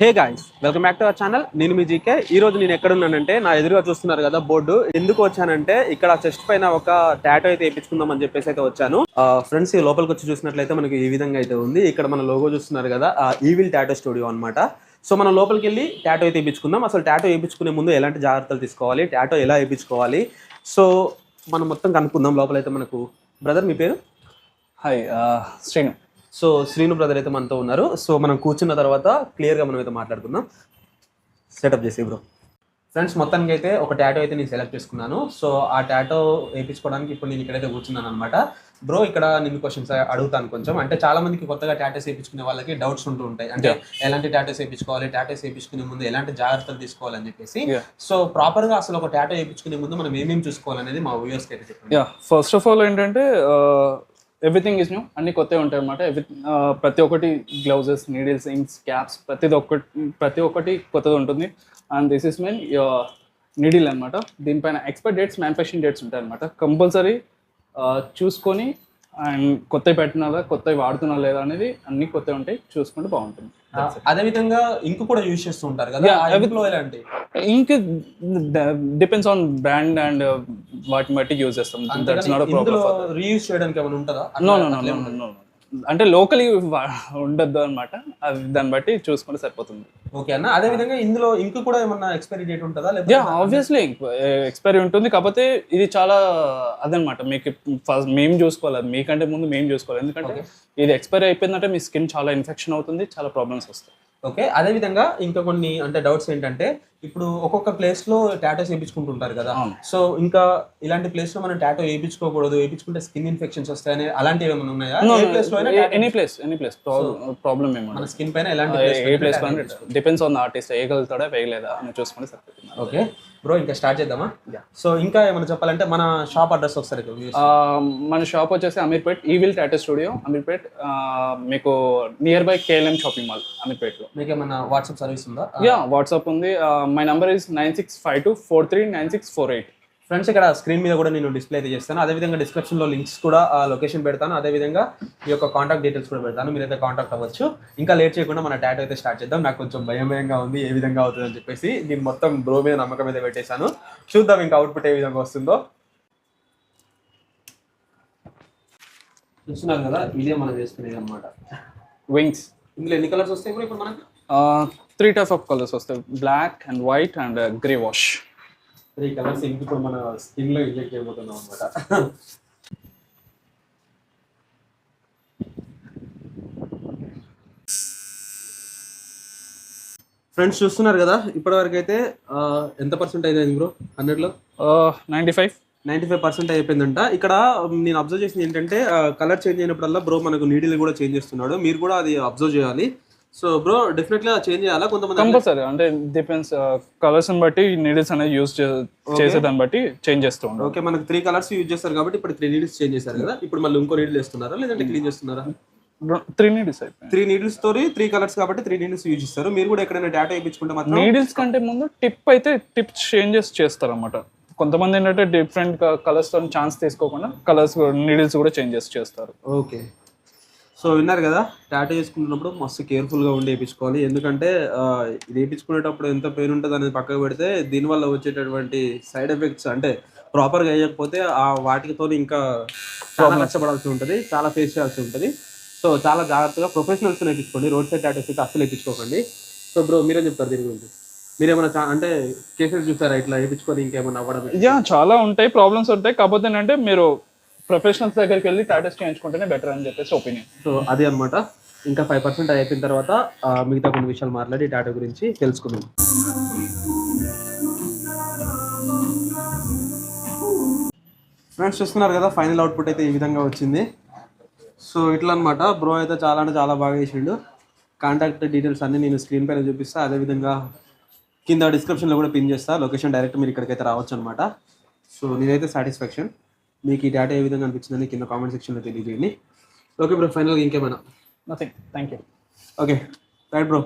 Hey guys, welcome back to our channel. నేను మీ GK. ఈ రోజు నేను ఎక్కడ ఉన్నానంటే, నా ఎదురుగా చూస్తున్నారు కదా బోర్డు. ఎందుకు వచ్చానంటే ఇక్కడ చెస్ట్ పైన ఒక టాటూ అయితే వేయించుకుందాం అని చెప్పేసి అయితే వచ్చాను. ఫ్రెండ్స్, ఈ లోపలికి వచ్చి చూసినట్లయితే మనకి ఈ విధంగా అయితే ఉంది. ఇక్కడ మన లోగో చూస్తున్నారు కదా, ఈవిల్ టాటూ స్టూడియో అన్నమాట. సో మనం లోపలికి వెళ్ళి టాటూ అయితే వేయించుకుందాం. అసలు టాటూ వేయించుకునే ముందు ఎలాంటి జాగ్రత్తలు తీసుకోవాలి, టాటూ ఎలా వేయించుకోవాలి, సో మనం మొత్తం కనుక్కుందాం. లోపలైతే మనకు బ్రదర్, మీ పేరు? Hi, Srinu. So Srinu brother అయితే మనతో ఉన్నారు. సో మనం కూర్చున్న తర్వాత క్లియర్గా మనం అయితే మాట్లాడుకుందాం. సెటప్ చేసి బ్రో. ఫ్రెండ్స్, మొత్తానికి అయితే ఒక టాటో అయితే నేను సెలెక్ట్ చేసుకున్నాను. సో ఆ టాటో వేయించుకోవడానికి ఇప్పుడు నేను ఇక్కడైతే కూర్చున్నాను అనమాట. బ్రో, ఇక్కడ నేను క్వశ్చన్స్ అడుగుతాను కొంచెం. అంటే చాలా మందికి కొత్తగా టాటోస్ వేయించుకునే వాళ్ళకి డౌట్స్ ఉంటూ ఉంటాయి. అంటే ఎలాంటి టాటోస్ వేయించుకోవాలి, టాటోస్ వేయించుకునే ముందు ఎలాంటి జాగ్రత్తలు తీసుకోవాలని చెప్పేసి. సో ప్రాపర్గా అసలు ఒక టాటో వేయించుకునే ముందు మనం ఏమేమి చూసుకోవాలనేది మా వ్యూవర్స్కి అయితే చెప్పండి. ఫస్ట్ ఆఫ్ ఆల్ ఏంటంటే ఎవ్రీథింగ్ ఇస్ న్యూ, అన్ని కొత్తవి ఉంటాయి అనమాట. ప్రతి ఒక్కటి గ్లౌజెస్, నీడిల్స్, ఇంక్స్, క్యాప్స్, ప్రతి ఒక్కటి కొత్తది ఉంటుంది. And this is main needle అనమాట. దీనిపైన ఎక్స్పైర్ డేట్స్, మ్యానుఫ్యాక్చరింగ్ డేట్స్ ఉంటాయి అనమాట. కంపల్సరీ చూసుకొని అండ్ కొత్తవి పెట్టినారా, కొత్తవి వాడుతున్నా లేదా అనేది అన్ని కొత్తవి ఉంటాయి, చూసుకుంటే బాగుంటుంది. అదే విధంగా ఇంక్ కూడా యూజ్ చేస్తూ ఉంటారు కదా, ఎలాంటి ఇంక్ డిపెండ్స్ ఆన్ బ్రాండ్ అండ్ వాటిని బట్టి యూజ్ చేస్తాం. రీయూజ్ చేయడానికి ఏమైనా ఉంటుందా? నో, అంటే లోకలీ ఉండద్దు అనమాట. అది దాన్ని బట్టి చూసుకుంటే సరిపోతుంది. ఓకే అన్న. అదే విధంగా ఇందులో ఇంక్ కూడా ఏమన్నా ఎక్స్పైరీ డేట్ ఉంటుందా? ఆబ్వియస్లీ ఎక్స్పైరీ ఉంటుంది. కాకపోతే ఇది చాలా అదనమాట, మీకు ఫస్ట్ మేము చూసుకోవాలి, మీకంటే ముందు మేము చూసుకోవాలి. ఎందుకంటే ఇది ఎక్స్పైరీ అయిపోయిందంటే మీ స్కిన్ చాలా ఇన్ఫెక్షన్ అవుతుంది, చాలా ప్రాబ్లమ్స్ వస్తాయి. ఓకే. అదే విధంగా ఇంకా కొన్ని అంటే డౌట్స్ ఏంటంటే, ఇప్పుడు ఒక్కొక్క ప్లేస్ లో టాటోస్ వేయించుకుంటుంటారు కదా. సో ఇంకా ఇలాంటి ప్లేస్ లో మనం టాటో వేయించుకోకూడదు, వేయించుకుంటే స్కిన్ ఇన్ఫెక్షన్స్ వస్తాయని అలాంటివి ఏమైనా ఉన్నాయా? ఎనీ ప్లేస్ ప్రాబ్లమ్ ఏమో మన స్కిన్ పైన ఎలాంటి place depends on the artist, వేయగలుగుతాడా వేయలేదా అని చూసుకుంటే సరిపోతుంది. ఓకే బ్రో, ఇంకా స్టార్ట్ చేద్దామా? సో ఇంకా ఏమైనా చెప్పాలంటే మన షాప్ అడ్రస్ ఒకసారి. మన షాప్ వచ్చేసి Ameerpet, evil tattoo studio, Ameerpet. మీకు nearby KLM shopping mall, అమీర్పేట్లో. మీకు ఏమైనా వాట్సాప్ సర్వీస్ ఉందా? వాట్సాప్ ఉంది. My number is 9652439648. ఫ్రెండ్స్, ఇక్కడ స్క్రీన్ మీద కూడా నేను డిస్ప్లే అయితే చేస్తాను. అదేవిధంగా డిస్క్రిప్షన్లో లింక్స్ కూడా లొకేషన్ పెడతాను. అదేవిధంగా ఈ యొక్క కాంటాక్ట్ డీటెయిల్స్ కూడా పెడతాను, మీరైతే కాంటాక్ట్ అవ్వచ్చు. ఇంకా లేట్ చేయకుండా మన టాటూ అయితే స్టార్ట్ చేద్దాం. నాకు కొంచెం భయంగా ఉంది ఏ విధంగా అవుతుందని చెప్పేసి నేను మొత్తం బ్రో మీద నమ్మకం మీద పెట్టేశాను. చూద్దాం ఇంకా అవుట్పుట్ ఏ విధంగా వస్తుందో. చూస్తున్నారు కదా, ఇదే మనం వేసుకునేది అనమాట. వింగ్స్. ఇందులో ఎన్ని కలర్స్ వస్తాయి ఇప్పుడు మనకి? 3 types ఆఫ్ కలర్స్ వస్తాయి: black and white and grey wash. 3 colours ఇంక ఇప్పుడు మన స్కిన్ లో ఇంజెక్ట్ చేయబోతున్నాం అనమాట. ఫ్రెండ్స్, చూస్తున్నారు కదా, ఇప్పటి వరకు అయితే ఎంత పర్సెంట్ అయింది బ్రో? 100లో 95% అయిపోయిందంట. ఇక్కడ నేను అబ్జర్వ్ చేసింది ఏంటంటే, కలర్ చేంజ్ అయినప్పుడల్లా బ్రో మనకు నీడిల్ కూడా చేంజ్ చేస్తున్నాడు. మీరు కూడా అది అబ్జర్వ్ చేయాలి. సో బ్రో, డెఫినెట్లీ చేంజ్ చేయాలా? కొంతమంది కంపల్సరీ, అంటే డిపెండ్స్ కలర్స్ బట్టి నీడిల్స్ అనేది యూజ్ చేసేదాన్ని బట్టి చేంజ్ చేస్తూ ఉంటాం. ఓకే, మనకు 3 కలర్స్ యూజ్ చేస్తారు కాబట్టి ఇప్పుడు 3 నీడిల్స్ చేంజ్ చేశారు కదా. ఇప్పుడు మళ్ళీ ఇంకో నీడిల్ వేస్తున్నారా లేదంటే క్లీన్ చేస్తున్నారా? 3 నీడిల్స్ అయిపోయింది. 3 నీడిల్స్ తో 3 కలర్స్ కాబట్టి 3 నీడిల్స్ యూజ్ చేస్తారు. మీరు కూడా ఎక్కడైనా టాటూ వేయించుకుంటే మాత్రం నీడిల్స్ కంటే ముందు టిప్ చేంజెస్ చేస్తారు అన్నమాట. కొంతమంది ఏంటంటే డిఫరెంట్ కలర్స్ తో ఛాన్స్ తీసుకోకుండా కలర్స్ నీడిల్స్ కూడా చేంజెస్ చేస్తారు. ఓకే. సో విన్నారు కదా, టాటూ చేసుకుంటున్నప్పుడు మస్తు కేర్ఫుల్గా ఉండి వేయించుకోవాలి. ఎందుకంటే ఇది వేయించుకునేటప్పుడు ఎంత పెయిన్ ఉంటుంది అనేది పక్కకు పెడితే, దీనివల్ల వచ్చేటటువంటి సైడ్ ఎఫెక్ట్స్ అంటే ప్రాపర్గా వేయకపోతే ఆ వాటితో ఇంకా చాలా కష్టపడాల్సి ఉంటుంది, చాలా ఫేస్ చేయాల్సి ఉంటుంది. సో చాలా జాగ్రత్తగా ప్రొఫెషనల్స్ వేయించుకోండి. రోడ్ సైడ్ టాటూస్ అయితే అస్సలు వేయించుకోకండి. సో బ్రో, మీరేం చెప్తారు దీని గురించి? మీరేమైనా అంటే కేసెస్ చూసారా ఇట్లా వేయించుకొని ఇంకేమైనా అవ్వడం? చాలా ఉంటాయి, ప్రాబ్లమ్స్ ఉంటాయి. కాకపోతే ఏంటంటే మీరు ప్రొఫెషనల్స్ దగ్గరికి వెళ్ళి టాటూస్ చేయించుకుంటేనే బెటర్ అని చెప్పేసి ఒపీనియన్. సో అది అనమాట. ఇంకా 5% అయిపోయిన తర్వాత మిగతా కొన్ని విషయాలు మాట్లాడి టాటూ గురించి తెలుసుకుందాం. ఫ్రెండ్స్, చూస్తున్నారు కదా, ఫైనల్ అవుట్పుట్ అయితే ఈ విధంగా వచ్చింది. సో ఇట్లా అనమాట. బ్రో అయితే చాలా అంటే చాలా బాగా చేసిండు. కాంటాక్ట్ డీటెయిల్స్ అన్నీ నేను స్క్రీన్ పైన చూపిస్తా, అదేవిధంగా కింద డిస్క్రిప్షన్లో కూడా పిన్ చేస్తా. లొకేషన్ డైరెక్ట్ మీరు ఇక్కడికైతే రావచ్చు అనమాట. సో నేనైతే సాటిస్ఫాక్షన్. మీకు ఈ టాటూ ఏ విధంగా అనిపించిందని కింద కామెంట్ సెక్షన్లో తెలియజేయండి. ఓకే బ్రో, ఫైనల్గా ఇంకేమైనా? Nothing, thank you. Okay, right bro.